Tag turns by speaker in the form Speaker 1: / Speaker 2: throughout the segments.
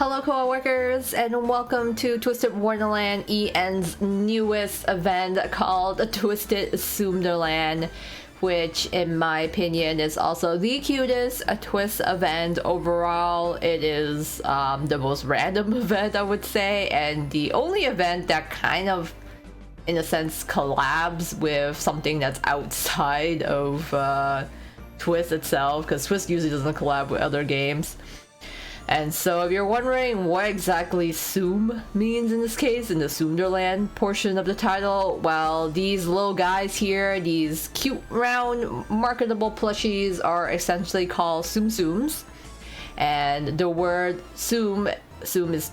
Speaker 1: Hello co-workers and welcome to Twisted Wonderland EN's newest event called Twisted Tsumderland, which in my opinion is also the cutest Twist event overall. It is the most random event, I would say, and the only event that kind of in a sense collabs with something that's outside of Twist itself, because Twist usually doesn't collab with other games. And so if you're wondering what exactly Tsum means in this case, in the Tsumderland portion of the title, well, these little guys here, these cute, round, marketable plushies are essentially called Tsum Tsums. And the word Tsum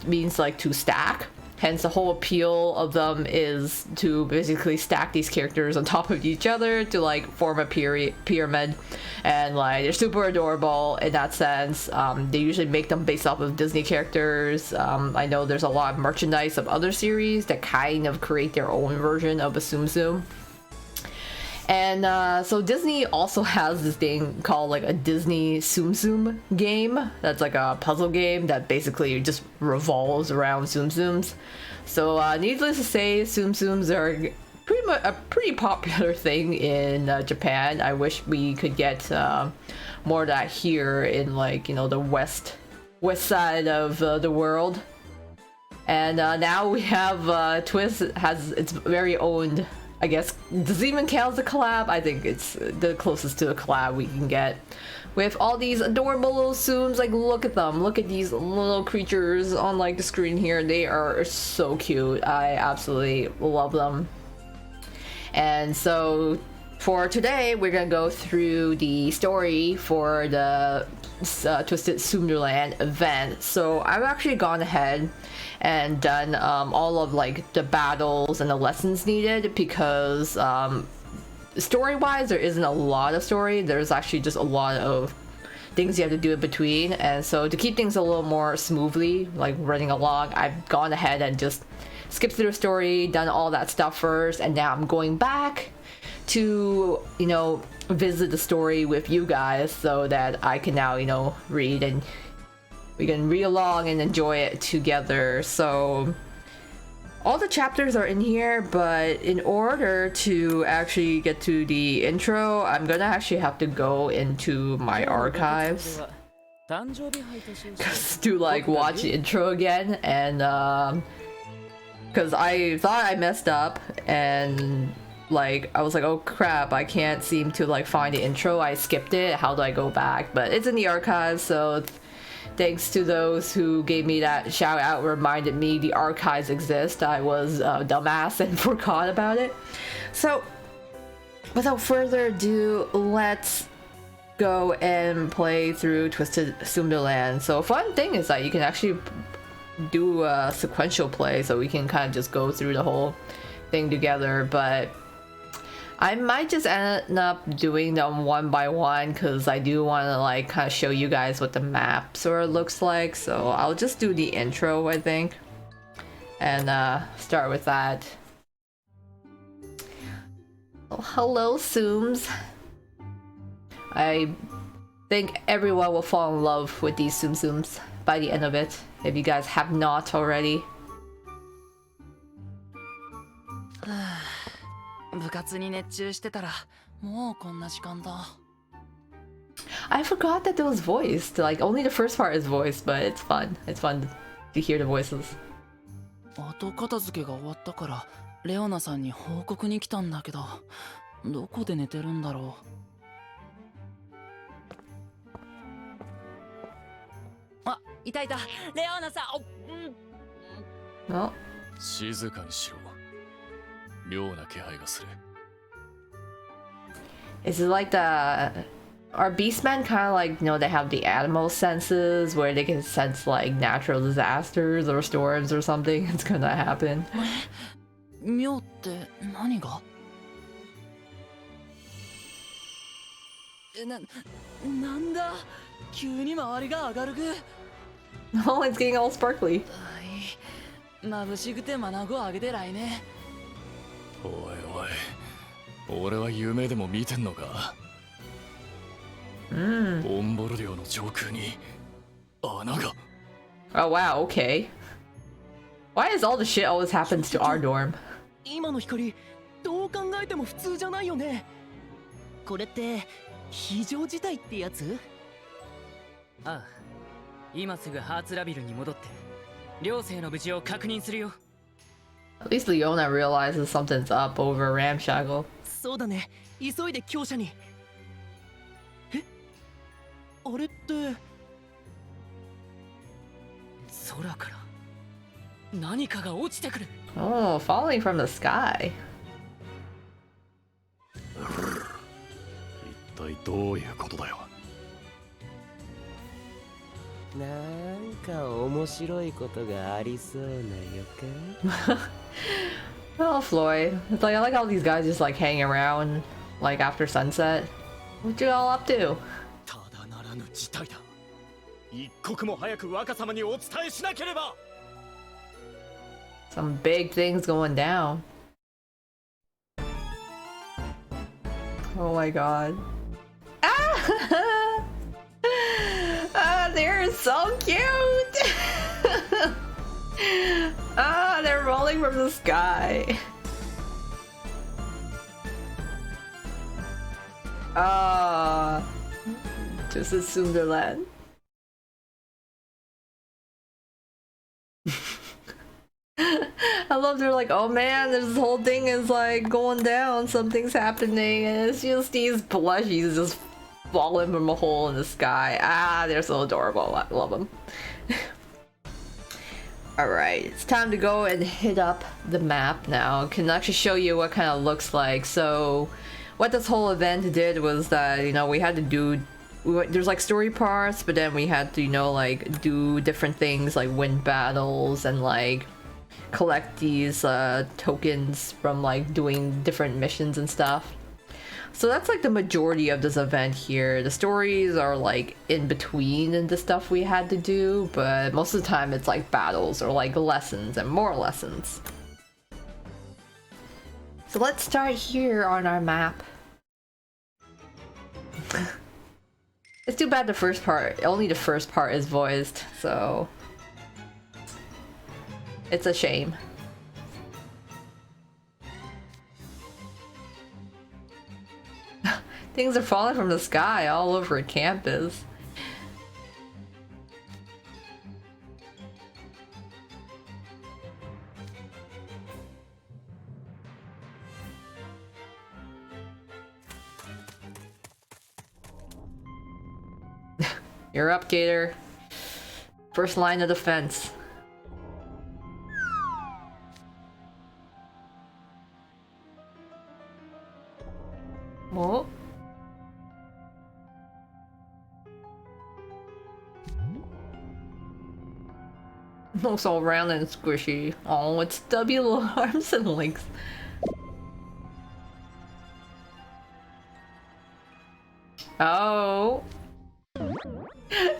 Speaker 1: means like to stack. Hence the whole appeal of them is to basically stack these characters on top of each other to like form a pyramid, and like they're super adorable in that sense. They usually make them based off of Disney characters. I know there's a lot of merchandise of other series that kind of create their own version of a Tsum Tsum. And so Disney also has this thing called like a Disney Tsum Tsum game. That's like a puzzle game that basically just revolves around Tsum Tsums. So needless to say, Tsum Tsums are pretty much a pretty popular thing in Japan. I wish we could get more of that here in, like, you know, the west side of the world. And now we have Twist has its very own, I guess, does it even count as a collab? I think it's the closest to a collab we can get. With all these adorable little Tsums, like look at them. Look at these little creatures on like the screen here. They are so cute. I absolutely love them. And so for today, we're gonna go through the story for the Twisted Tsumderland event. So I've actually gone ahead and done all of like the battles and the lessons needed, because story-wise there isn't a lot of story. There's actually just a lot of things you have to do in between, and so to keep things a little more smoothly, like running along, I've gone ahead and just skipped through the story, done all that stuff first, and now I'm going back to, you know, visit the story with you guys so that I can now, you know, read and we can read along and enjoy it together. So all the chapters are in here, but in order to actually get to the intro, I'm gonna actually have to go into my archives to like watch the intro again, and because I thought I messed up and like I was like, oh crap, I can't seem to like find the intro. I skipped it. How do I go back? But it's in the archives, so thanks to those who gave me that shout out, reminded me the archives exist. I was a dumbass and forgot about it. So without further ado, let's go and play through Twisted Tsumderland. So a fun thing is that you can actually do a sequential play, so we can kind of just go through the whole thing together, but I might just end up doing them one by one because I do want to like kind of show you guys what the map sort of looks like. So I'll just do the intro, I think, and start with that. Oh, hello Tsums. I think everyone will fall in love with these Tsum Tsums by the end of it, if you guys have not already.
Speaker 2: 部活に熱中してたらもうこんな時間だ。
Speaker 1: I forgot that there was voiced. Like only the first part is voiced, but it's fun. It's fun to hear the voices.
Speaker 2: 後片付けが終わったからレオナさんに報告に来たんだけど、どこで寝てるんだろう。あ、いたいた。レオナさん。
Speaker 1: Oh.
Speaker 3: 静かにしろ。 妙な気配がする。
Speaker 1: Is it like the... Are beastmen kind of like, you know, they have the animal senses where they can sense like natural disasters or storms or something? It's gonna happen.
Speaker 2: 妙って何が？なんだ？急に周りが明るく。
Speaker 1: Oh, it's getting all sparkly.
Speaker 2: 眩しくて眼を上げてないね。
Speaker 3: おいおい、俺は夢でも見てんのか。ボンボル領の上空に穴が。
Speaker 1: Oh wow, okay. Why does all the shit always happens to our dorm?
Speaker 4: 今の光どう考えても普通じゃないよね。これって非常事態ってやつ？
Speaker 5: ああ、今すぐハーツラビルに戻って両生の無事を確認するよ。
Speaker 1: At least Leona realizes something's up over Ramshackle.
Speaker 4: そうだね、急いで強者に。え、あれって
Speaker 5: 空から何かが落ちてくる。
Speaker 1: Oh, falling from the sky.
Speaker 3: 一体どういうことだよ。
Speaker 6: なんか面白いことがありそうな予感。
Speaker 1: Well, Floyd. It's like I like how these guys just like hang around like after sunset. What you all up to?
Speaker 3: ただならぬ事態だ。一刻も早く若様にお伝えしなければ。
Speaker 1: Some big things going down. Oh my god. Ah! Ah, they're so cute! Ah, they're rolling from the sky. Ah, just a Tsumderland. I love they're like, oh man, this whole thing is like going down, something's happening, and it's just these plushies just falling from a hole in the sky. Ah, they're so adorable. I love them. Alright, it's time to go and hit up the map now. I can actually show you what kind of looks like. So, what this whole event did was that, you know, we had to do there's like story parts, but then we had to, you know, like do different things like win battles and like collect these tokens from like doing different missions and stuff. So that's like the majority of this event here. The stories are like in between the stuff we had to do, but most of the time it's like battles or like lessons and more lessons. So let's start here on our map. It's too bad the first part, only the first part is voiced, so it's a shame. Things are falling from the sky all over campus. You're up, Gator. First line of defense. Oh. Looks all round and squishy. Oh, it's stubby little arms and legs. Oh.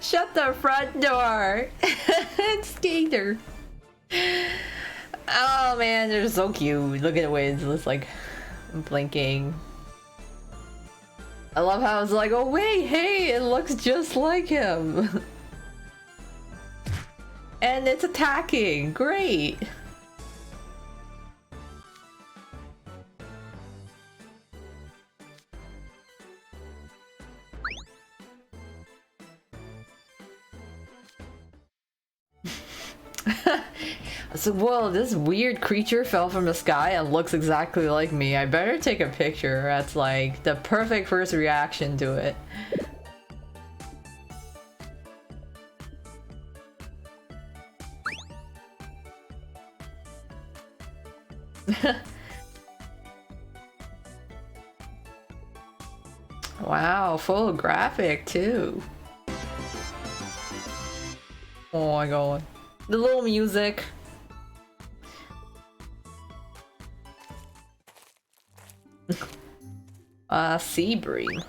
Speaker 1: Shut the front door. It's Gator. Oh man, they're so cute. Look at the way it's just like blinking. I love how it's like, oh wait, hey, it looks just like him. And it's attacking. Great. So, whoa, this weird creature fell from the sky and looks exactly like me. I better take a picture. That's like the perfect first reaction to it. Wow, full graphic too. Oh my god. The little music. Sea bream.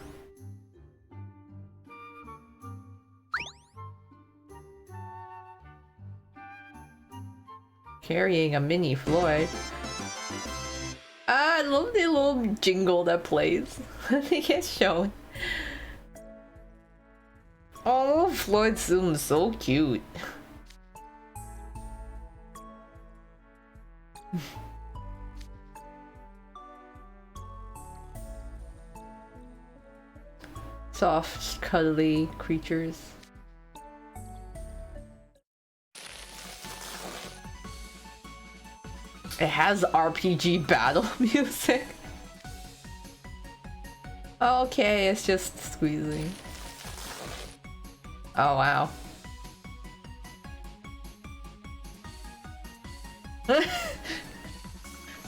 Speaker 1: Carrying a mini Floyd. I love the little jingle that plays. I think it's shown. Oh, Floyd Zoom is so cute. Soft, cuddly creatures. It has RPG battle music. Okay, it's just squeezing. Oh wow.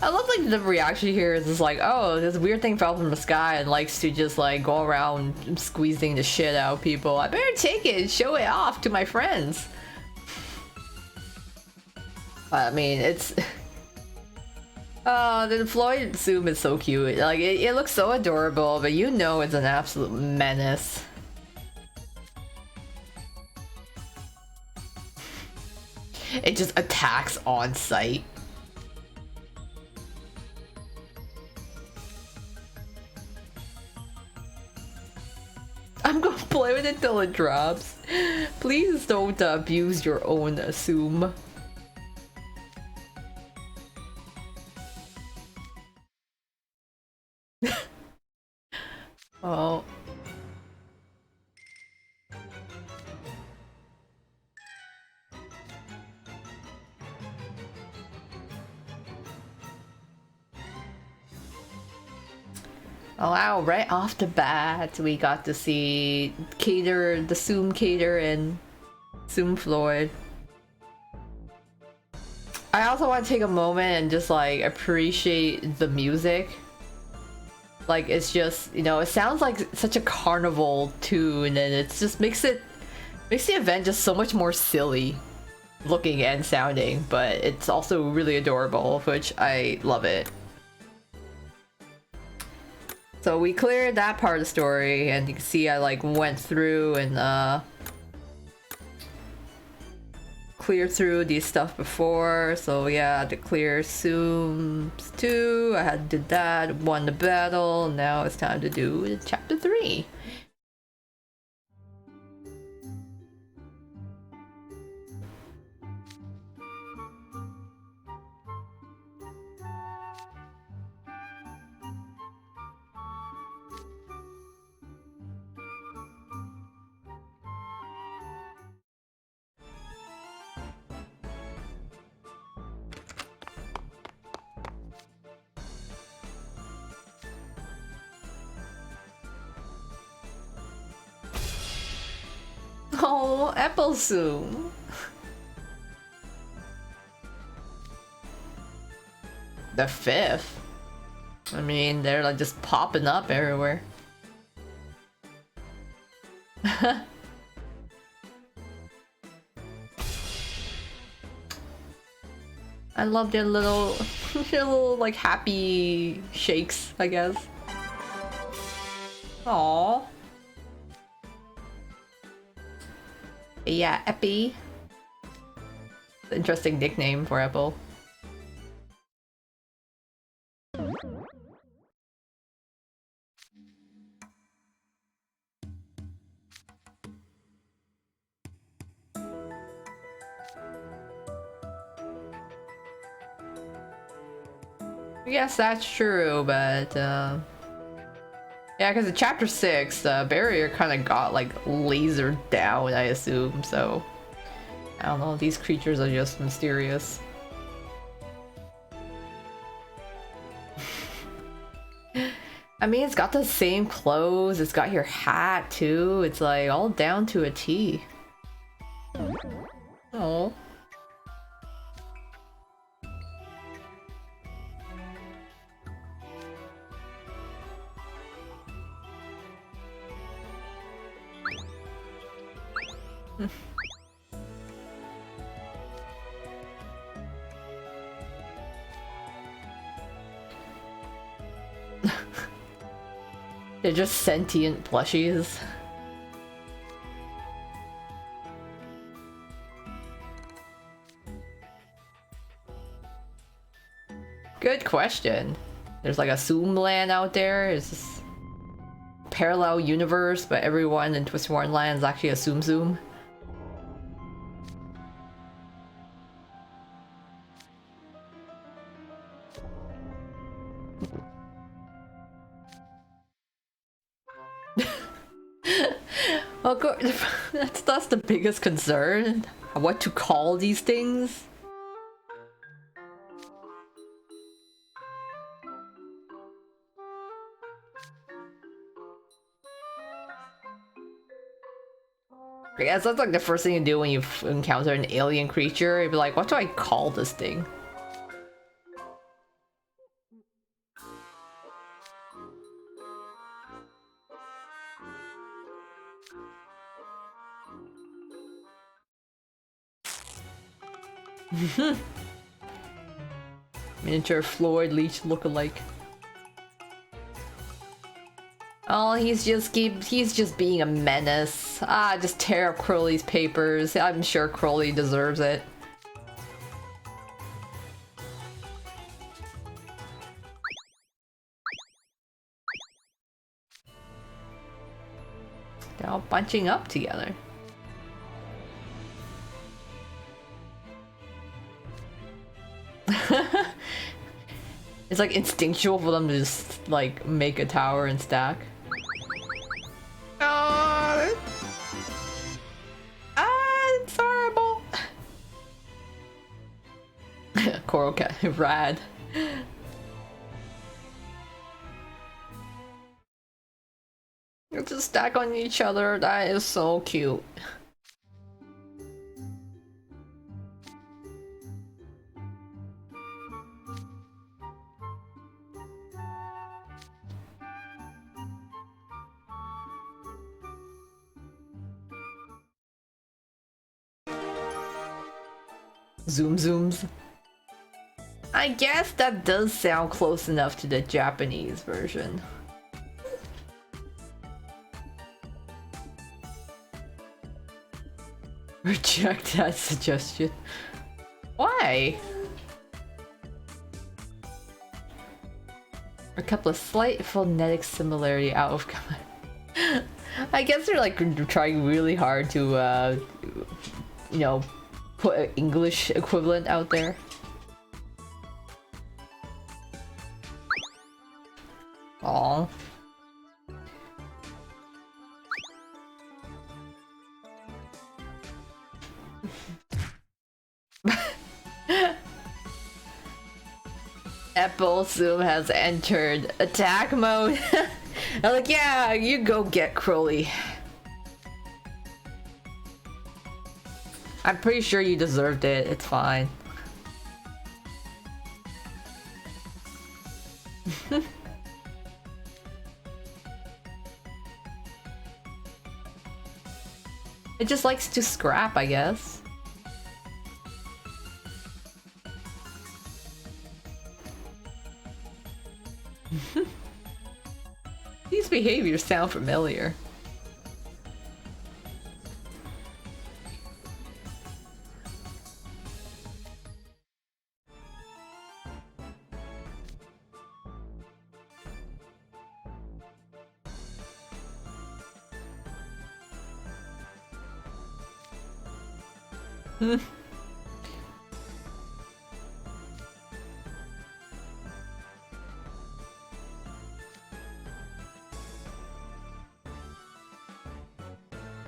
Speaker 1: I love like the reaction here is just like, oh, this weird thing fell from the sky and likes to just like go around squeezing the shit out of people. I better take it and show it off to my friends. I mean, it's the Floyd Zoom is so cute. Like it looks so adorable, but you know it's an absolute menace. It just attacks on sight. I'm gonna play with it till it drops. Please don't abuse your own assume. Oh. Oh wow, right off the bat we got to see Cater, the Zoom Cater and Zoom Floyd. I also want to take a moment and just like appreciate the music. Like it's just, you know, it sounds like such a carnival tune and it just makes the event just so much more silly looking and sounding, but it's also really adorable, which I love it. So we cleared that part of the story and you can see I like went through and cleared through these stuff before. So yeah, I had to clear Zooms 2, I had to do that, won the battle, now it's time to do chapter 3. Oh, Apple Zoom. The 5th? I mean, they're like just popping up everywhere. I love their little, their little like happy shakes, I guess. Aww. Yeah, Epi. Interesting nickname for Apple. I guess that's true, but yeah, because in chapter 6, the barrier kind of got like lasered down, I assume, so I don't know, these creatures are just mysterious. I mean, it's got the same clothes, it's got your hat too, it's like all down to a T. Oh. They're just sentient plushies. Good question. There's like a Tsumderland out there. It's this parallel universe, but everyone in Twstland is actually a Tsum. Oh, that's the biggest concern. What to call these things? I guess that's like the first thing you do when you encounter an alien creature. You'd be like, what do I call this thing? Miniature Floyd Leech look-alike. Oh, he's just being a menace. Ah, just tear up Crowley's papers. I'm sure Crowley deserves it. They're all bunching up together. It's like instinctual for them to just like make a tower and stack. Oh, it's horrible. Coral cat, rad. You just stack on each other. That is so cute. Zoom zooms. I guess that does sound close enough to the Japanese version. Reject that suggestion. Why? A couple of slight phonetic similarity out of I guess they're like trying really hard to you know, put an English equivalent out there. Aww. Apple Zoom has entered attack mode. I'm like, yeah, you go get Crowley. I'm pretty sure you deserved it. It's fine. It just likes to scrap, I guess. These behaviors sound familiar.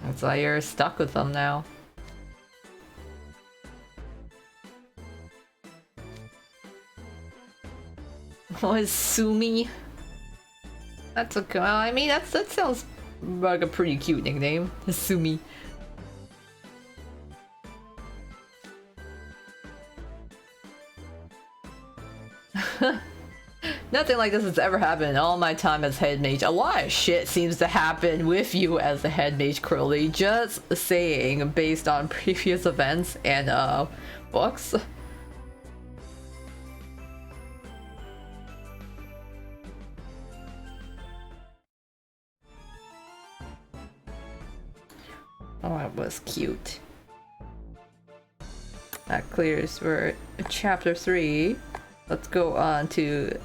Speaker 1: That's why you're stuck with them now. Oh, is Sumi? That's okay. Well, I mean, that sounds like a pretty cute nickname. Sumi. Nothing like this has ever happened in all my time as head mage. A lot of shit seems to happen with you as the head mage, Crowley. Just saying, based on previous events and books. Oh, it was cute. That clears for chapter 3. Let's go on to...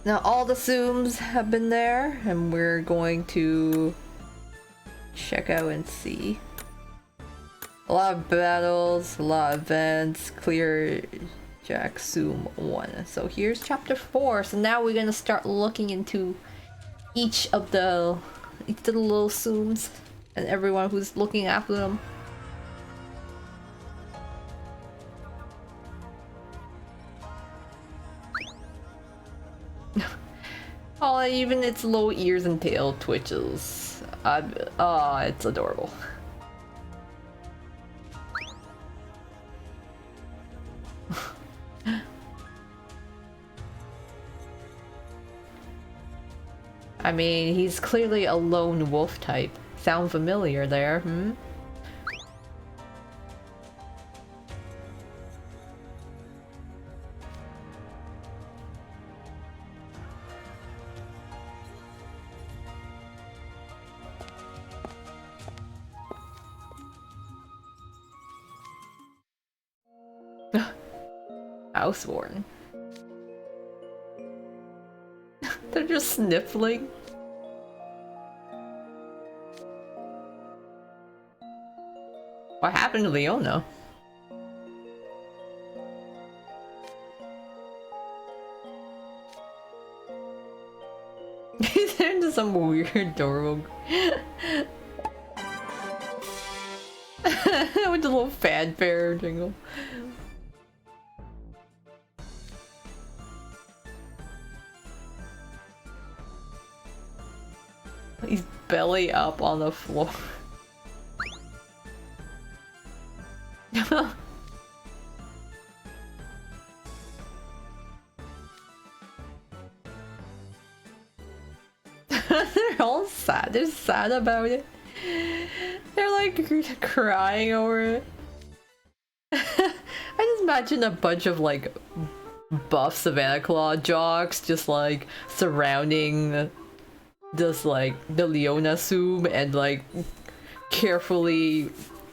Speaker 1: Now all the Zooms have been there, and we're going to check out and see. A lot of battles, a lot of events, clear Jack Zoom 1. So here's chapter 4. So now we're gonna start looking into each of the little Sooms and everyone who's looking after them. Oh, even its low ears and tail twitches. Oh, it's adorable. I mean, he's clearly a lone wolf type. Sound familiar there, hmm? Houseborn. They're just sniffling. What happened to Leona? He's into some weird dog. With the little fanfare jingle. He's belly up on the floor. They're all sad. They're sad about it. They're like crying over it. I just imagine a bunch of like buff Savannah Claw jocks just like surrounding this like the Leona Zoom and like carefully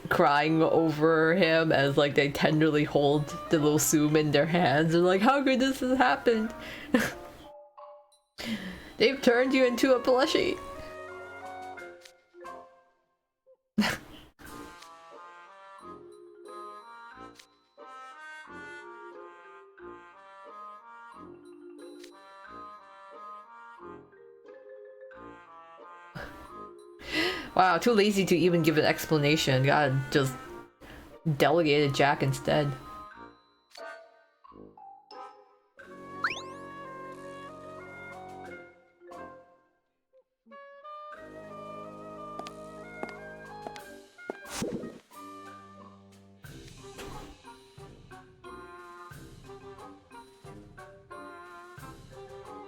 Speaker 1: crying over him as like they tenderly hold the little Zoom in their hands and like, how could this have happened? They've turned you into a plushie. Wow, too lazy to even give an explanation. God, just delegated Jack instead.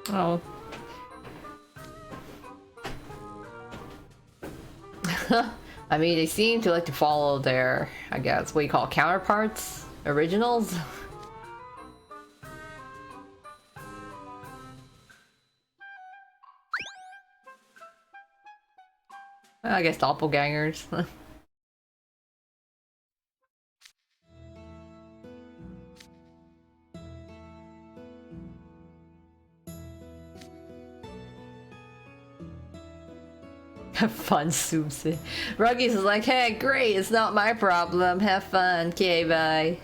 Speaker 1: Oh. I mean, they seem to like to follow their, I guess, what you call counterparts? Originals? I guess doppelgangers. Have fun, Soupsy. Ruggies is like, hey, great, it's not my problem. Have fun. Okay, bye.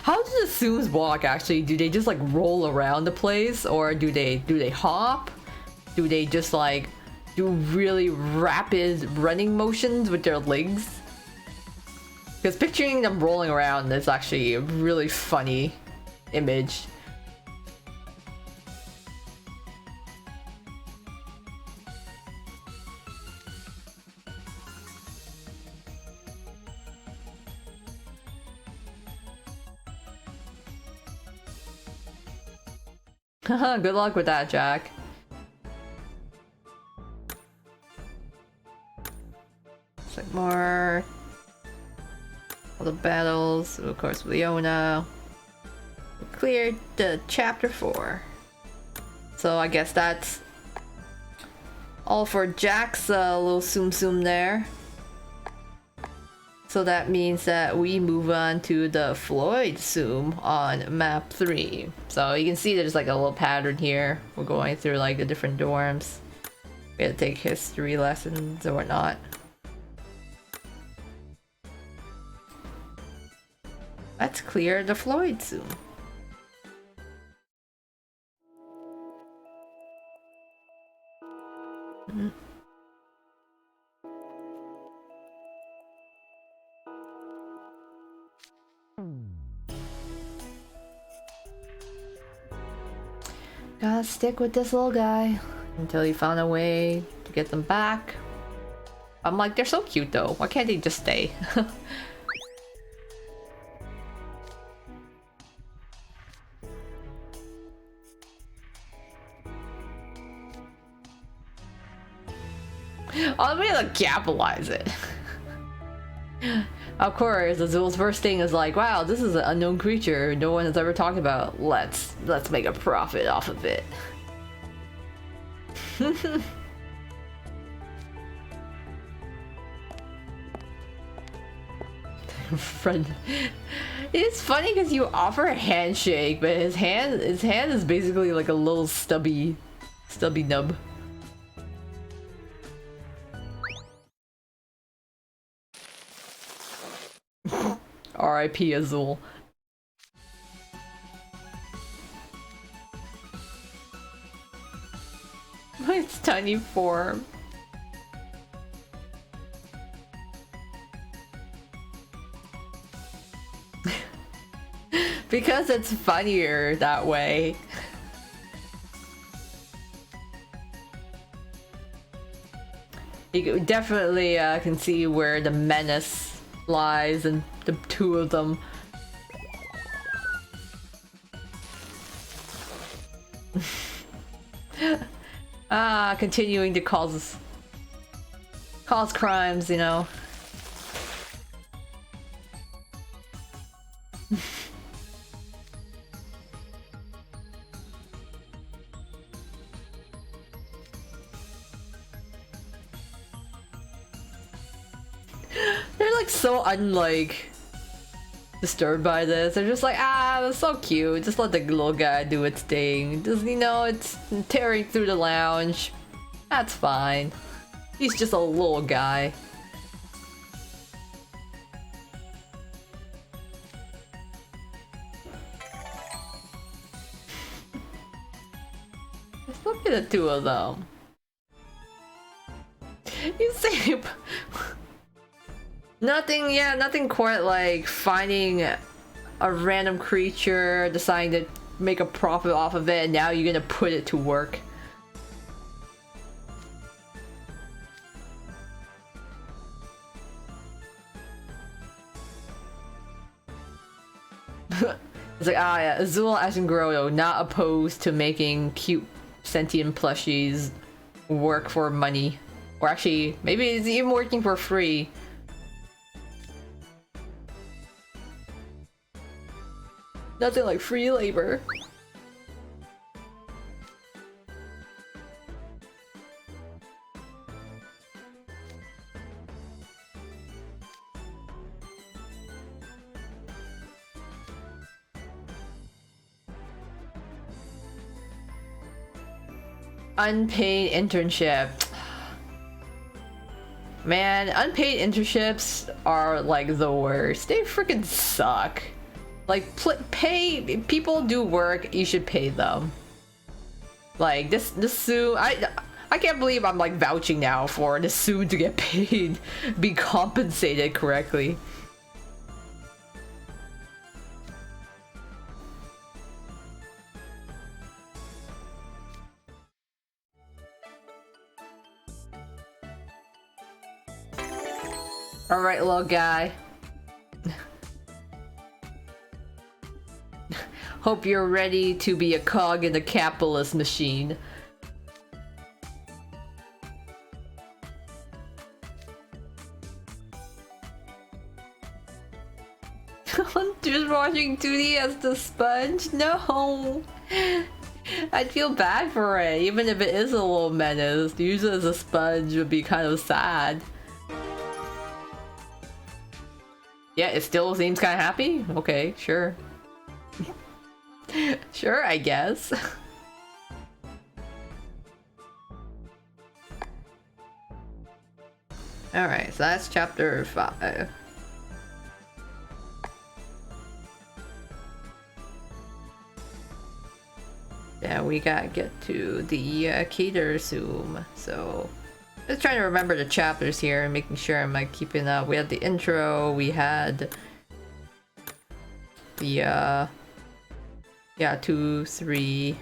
Speaker 1: How do the Sooms walk actually? Do they just like roll around the place, or do they hop? Do they just like do really rapid running motions with their legs? Because picturing them rolling around is actually a really funny image. Good luck with that, Jack. It's like more all the battles, of course, Leona. We cleared the chapter 4. So I guess that's all for Jack's little Tsum Tsum there. So that means that we move on to the Floyd Zoom on map 3. So you can see there's like a little pattern here. We're going through like the different dorms. We had to take history lessons or whatnot. Let's clear the Floyd soon. Gotta stick with this little guy until you found a way to get them back. I'm like, they're so cute though. Why can't they just stay? Oh, let me like capitalize it. Of course, Azul's first thing is like, wow, this is an unknown creature no one has ever talked about. Let's make a profit off of it. Friend. It's funny because you offer a handshake, but his hand is basically like a little stubby nub. R.I.P. Azul. Its tiny form. Because it's funnier that way. You definitely can see where the menace lies in the two of them. Continuing to cause crimes, you know. They're like so unlike disturbed by this. They're just like, ah, that's so cute. Just let the little guy do its thing. Just, you know, it's tearing through the lounge. That's fine. He's just a little guy. Just look at the two of them. You say nothing, yeah, nothing quite like finding a random creature, deciding to make a profit off of it, and now you're gonna put it to work. It's like, ah yeah, Azul and Groto not opposed to making cute sentient plushies work for money. Or actually, maybe it's even working for free. Nothing like free labor. Unpaid internship. Man, unpaid internships are like the worst. They freaking suck. Like, pay people do work, you should pay them. Like this soon, I can't believe I'm like vouching now for this soon to get paid, be compensated correctly. All right, little guy. Hope you're ready to be a cog in the capitalist machine. I'm just watching 2D as the sponge? No! I'd feel bad for it, even if it is a little menace. To use it as a sponge would be kind of sad. Yeah, it still seems kind of happy? Okay, sure. Sure, I guess. Alright, so that's chapter 5. Yeah, we gotta get to the Cutest, so just trying to remember the chapters here and making sure I'm like keeping up. We had the intro, we had the yeah, 2, 3,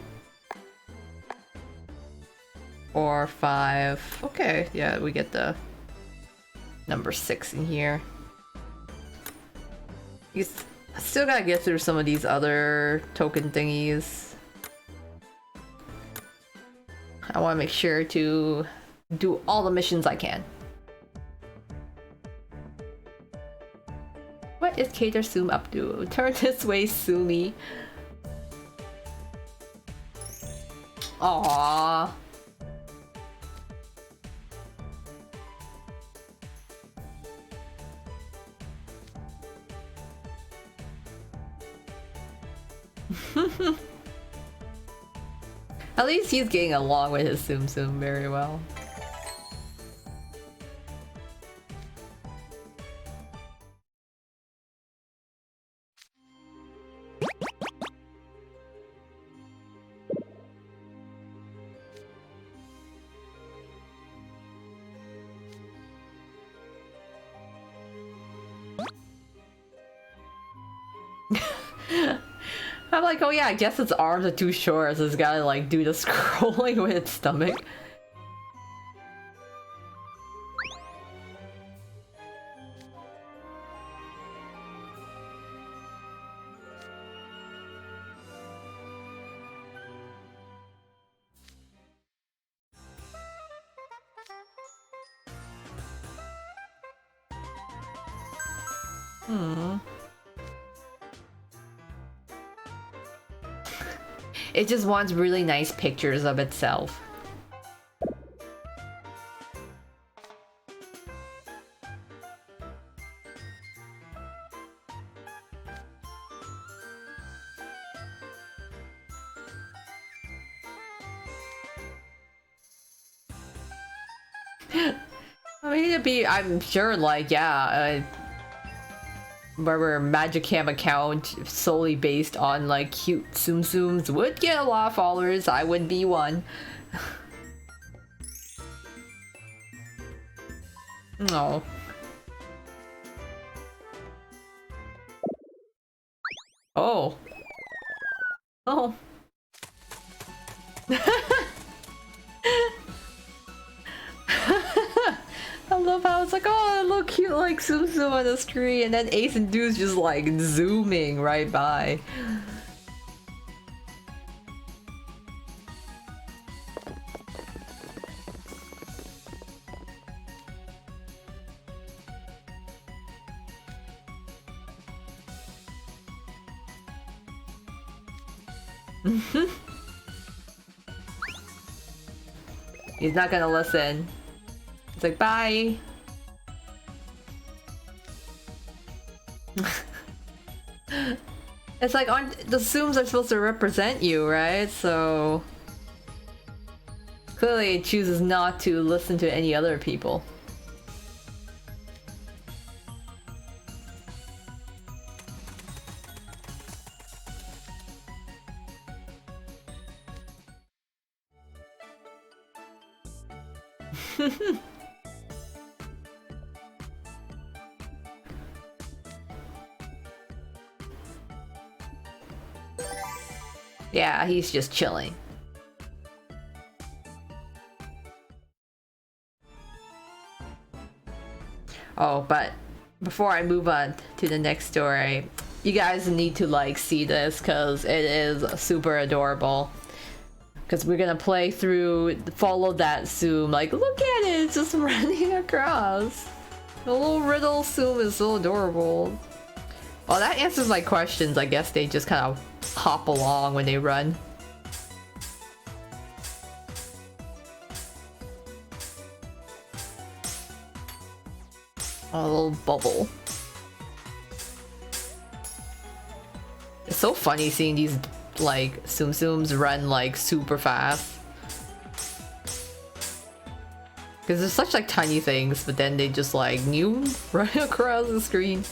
Speaker 1: 4, 5. Okay, yeah, we get the number 6 in here. I still gotta get through some of these other token thingies. I want to make sure to do all the missions I can. What is Cutest up to? Turn this way, Sumi. Aww. At least he's getting along with his Tsum Tsum very well. I'm like, oh yeah, I guess its arms are too short, so it's gotta like do the scrolling with its stomach. It just wants really nice pictures of itself. I mean, I'm sure, like, yeah, where Magicam account solely based on like cute Tsum Tsums would get a lot of followers. I would be one. No. Oh. Oh. I love how it's like, oh, look cute like Tsum Tsum on the screen, and then Ace and Dude's just like zooming right by. He's not gonna listen. It's like, bye. It's like, the Tsums are supposed to represent you, right? So clearly it chooses not to listen to any other people. Yeah, he's just chilling. Oh, but before I move on to the next story, you guys need to like see this because it is super adorable. Because we're gonna play through, follow that Tsum. Like, look at it, it's just running across. The little riddle Tsum is so adorable. Well, that answers my questions. I guess they just kind of hop along when they run. A little bubble. It's so funny seeing these like Tsum Tsums run like super fast. Because they're such like tiny things, but then they just like new right across the screen.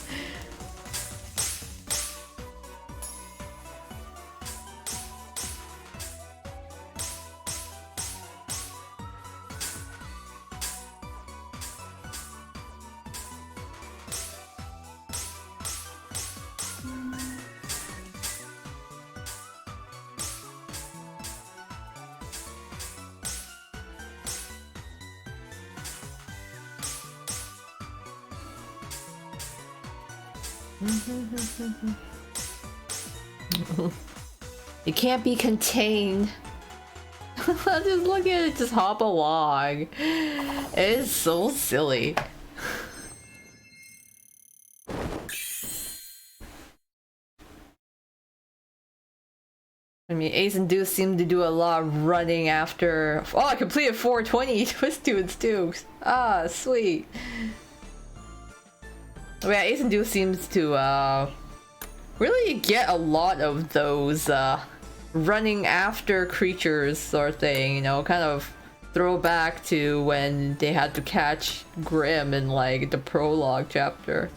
Speaker 1: You can't be contained. Just look at it, just hop along. It's so silly. I mean, Ace and Deuce seem to do a lot of running after. Oh, I completed 420 Twist Tunes too. Ah, sweet. Yeah, Ace and Deuce seems to really get a lot of those running after creatures sort of thing, you know, kind of throwback to when they had to catch Grimm in like the prologue chapter.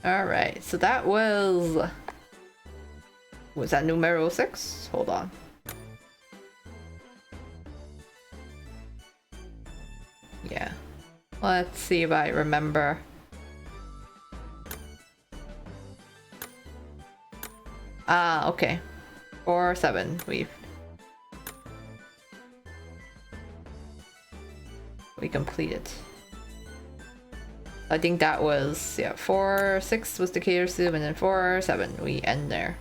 Speaker 1: Alright, so that was that numero 6? Hold on. Yeah. Let's see if I remember. Ah, okay. 4, 7. We completed. I think that was, yeah, 4, 6 was the Cater Soup, and then 4, 7. We end there.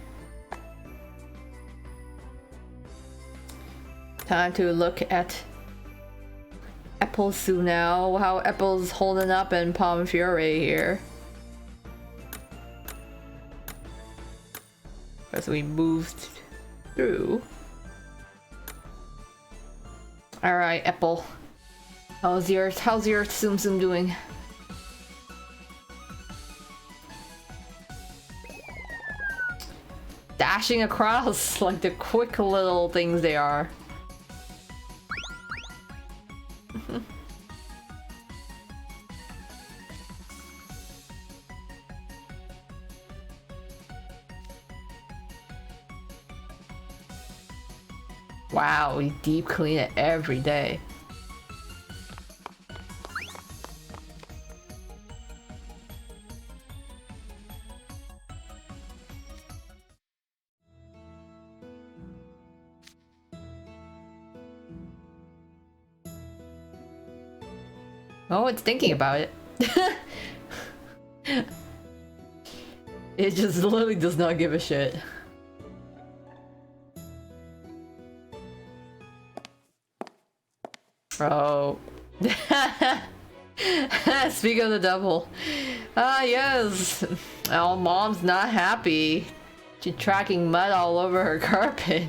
Speaker 1: Time to look at Epilsu now. How Epil's holding up in Palm Fury here. As we moved through. Alright, Epil. How's your Tsum Tsum doing? Dashing across like the quick little things they are. Wow, we deep clean it every day. Oh, it's thinking about it. It just literally does not give a shit. Oh. Speak of the devil. Ah, yes. Oh, Mom's not happy. She's tracking mud all over her carpet.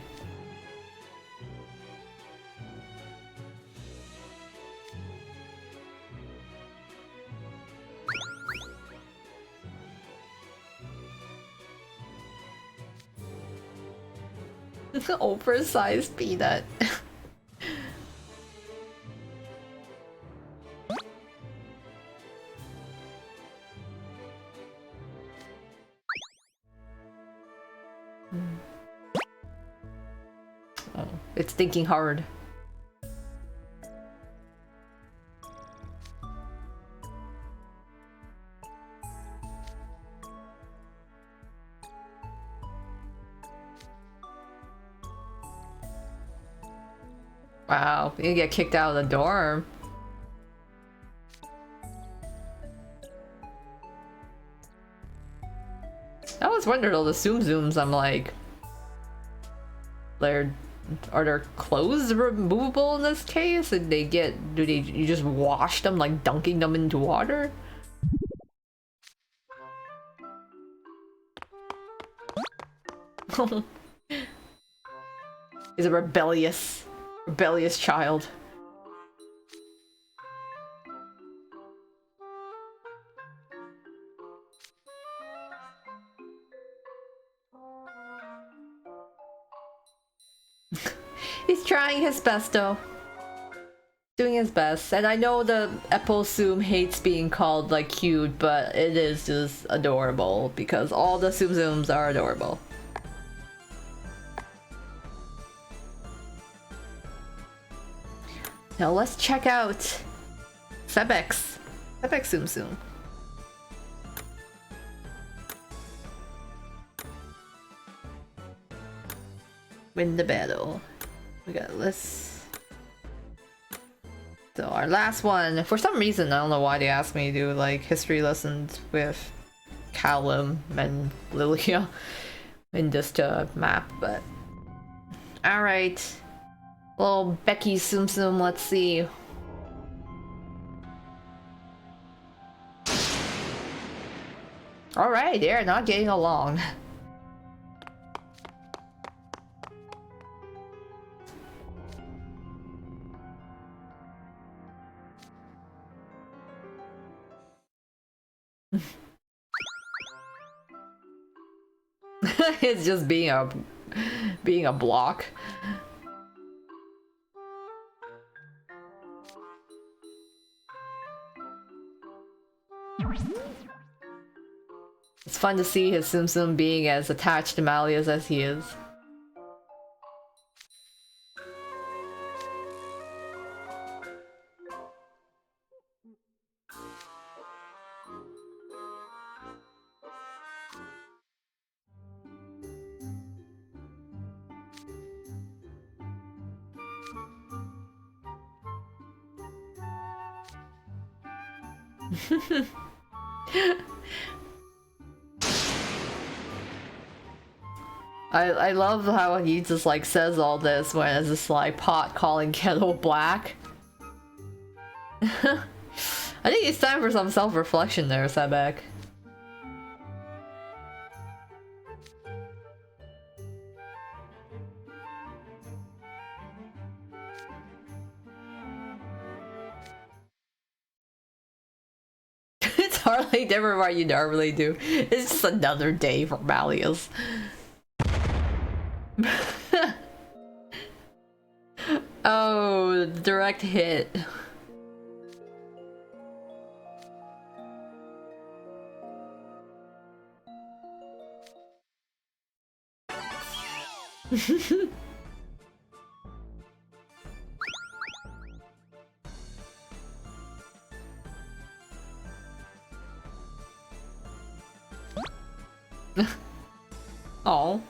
Speaker 1: Oversized peanut. Oh, it's thinking hard. Wow, you get kicked out of the dorm. I always wondered all the Tsum Tsums, I'm like, are their clothes removable in this case? And you just wash them, like dunking them into water? He's a rebellious child. He's trying his best though. doing his best. And I know the Eposum hates being called like cute, but it is just adorable because all the Tsum Tsums are adorable. Now let's check out Sebek's Tsum Tsum. Win the battle. We got this. So our last one, for some reason, I don't know why they asked me to do like history lessons with Callum and Lilia in this map, but alright. Little Becky Tsum Tsum, let's see. Alright, they're not getting along. It's just being a block. It's fun to see his Tsum Tsum being as attached to Malleus as he is. I love how he just like says all this when it's just like pot calling kettle black. I think it's time for some self-reflection there, Sebek. It's hardly never what you normally do. It's just another day for Malleus. Oh, direct hit. Oh.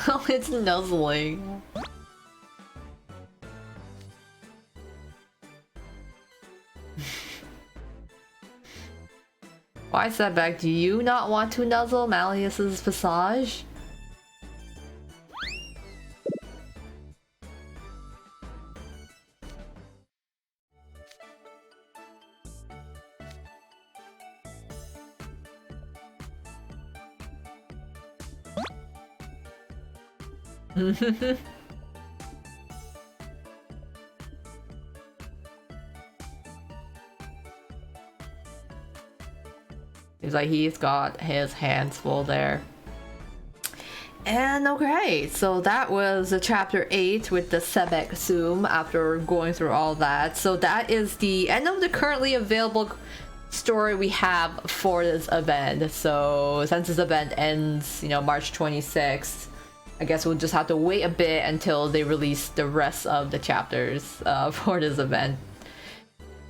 Speaker 1: Oh, it's nuzzling. Why is that back? Do you not want to nuzzle Malleus's visage? Seems like he's got his hands full there. And okay, so that was chapter 8 with the Sebek Tsum after going through all that. So that is the end of the currently available story we have for this event. So since this event ends, you know, March 26th, I guess we'll just have to wait a bit until they release the rest of the chapters for this event.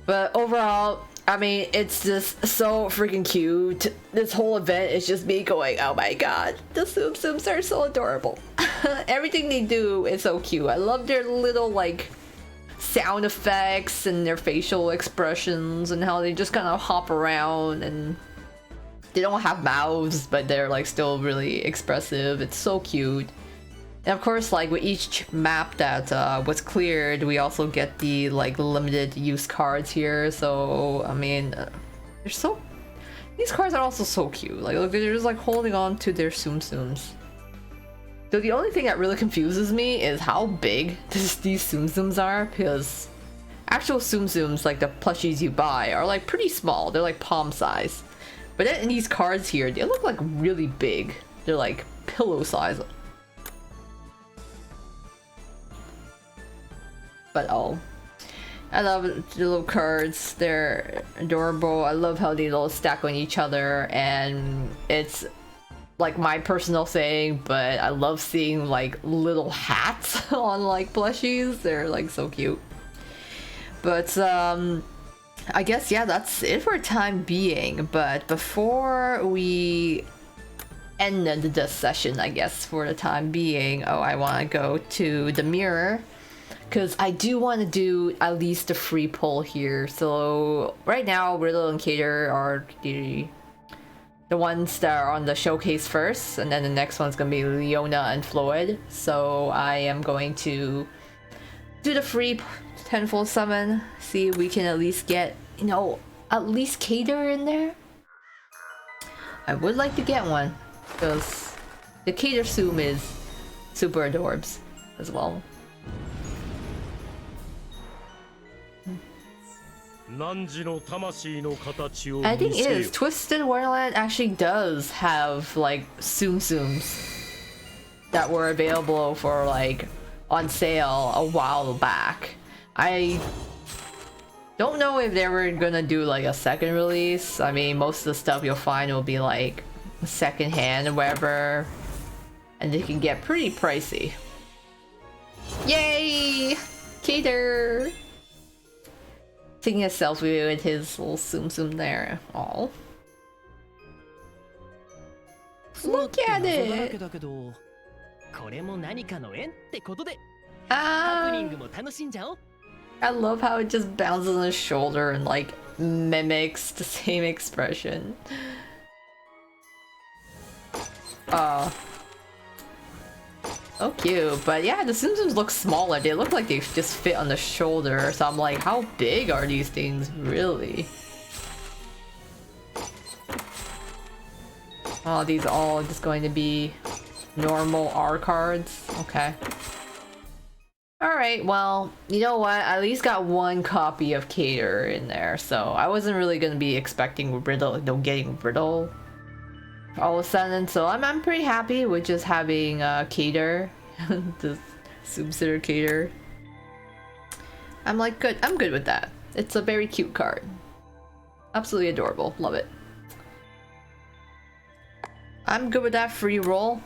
Speaker 1: But overall, I mean, it's just so freaking cute. This whole event is just me going, oh my god, the Tsum Tsums are so adorable. Everything they do is so cute. I love their little, like, sound effects and their facial expressions and how they just kind of hop around and they don't have mouths, but they're, like, still really expressive. It's so cute. And of course, like with each map that was cleared, we also get the like limited use cards here. So I mean, these cards are also so cute. Like look, they're just like holding on to their Tsum Tsums. So the only thing that really confuses me is how big these Tsum Tsums are, because actual Tsum Tsums, like the plushies you buy, are like pretty small. They're like palm size. But then in these cards here, they look like really big. They're like pillow size. But oh, I love the little cards. They're adorable. I love how they all stack on each other, and it's like my personal thing, but I love seeing like little hats on like plushies. They're like so cute. But I guess, yeah, that's it for time being. But before we end this session, I guess, for the time being, I want to go to the mirror, because I do want to do at least a free poll here. So right now, Riddle and Cater are the ones that are on the showcase first, and then the next one's going to be Leona and Floyd. So I am going to do the free tenfold summon, see if we can at least get, you know, at least Cater in there. I would like to get one, because the Cater Zoom is super adorbs as well. And the thing is, Twisted Wonderland actually does have like Tsum that were available for like on sale a while back. I don't know if they were gonna do like a second release. I mean, most of the stuff you'll find will be like second hand or whatever, and they can get pretty pricey. Yay! Cater! Taking a selfie with his little Tsum there. Aw. Look at it!
Speaker 4: これも何かの縁ってことで、
Speaker 1: Ah!
Speaker 4: ハプニングも楽しんじゃおう。
Speaker 1: I love how it just bounces on his shoulder and like mimics the same expression. So cute. But yeah, the Tsum look smaller. They look like they just fit on the shoulder. So I'm like, how big are these things really? Oh, these are all just going to be normal R cards. Okay. Alright, well, you know what? I at least got one copy of Cater in there, so I wasn't really gonna be expecting Riddle, getting Riddle all of a sudden, so I'm pretty happy with just having Cater, the Subsidiary Cater. I'm like, good. I'm good with that. It's a very cute card. Absolutely adorable. Love it. I'm good with that free roll.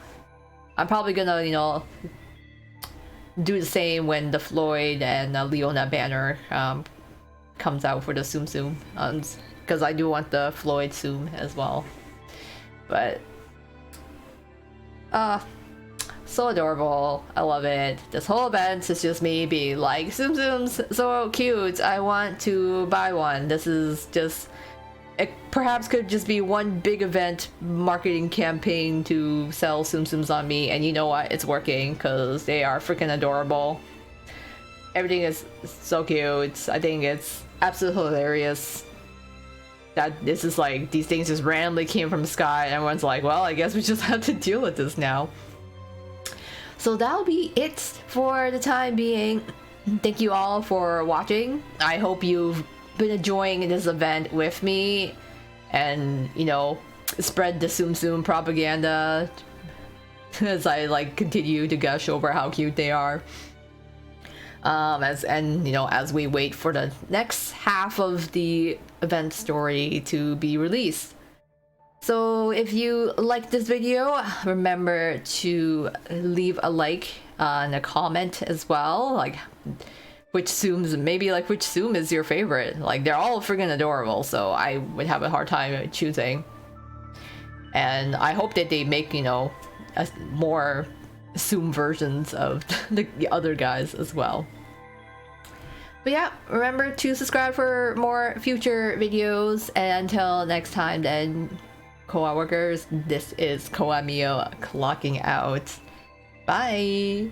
Speaker 1: I'm probably gonna, you know, do the same when the Floyd and Leona banner comes out for the Tsum, because I do want the Floyd Tsum as well. But so adorable. I love it. This whole event is just me being like, Tsum's so cute. I want to buy one. This is just, it perhaps could just be one big event marketing campaign to sell Tsum on me, and you know what? It's working because they are freaking adorable. Everything is so cute. I think it's absolutely hilarious that this is like, these things just randomly came from the sky and everyone's like, well, I guess we just have to deal with this now. So that'll be it for the time being. Thank you all for watching. I hope you've been enjoying this event with me, and you know, spread the Tsum propaganda as I like continue to gush over how cute they are. As we wait for the next half of the event story to be released. So if you like this video, remember to leave a like and a comment as well, like which Tsum is your favorite. Like, they're all friggin' adorable, so I would have a hard time choosing. And I hope that they make, you know, more Tsum versions of the other guys as well. But yeah, remember to subscribe for more future videos, and until next time then, Koa workers, this is Koa Mio clocking out. Bye!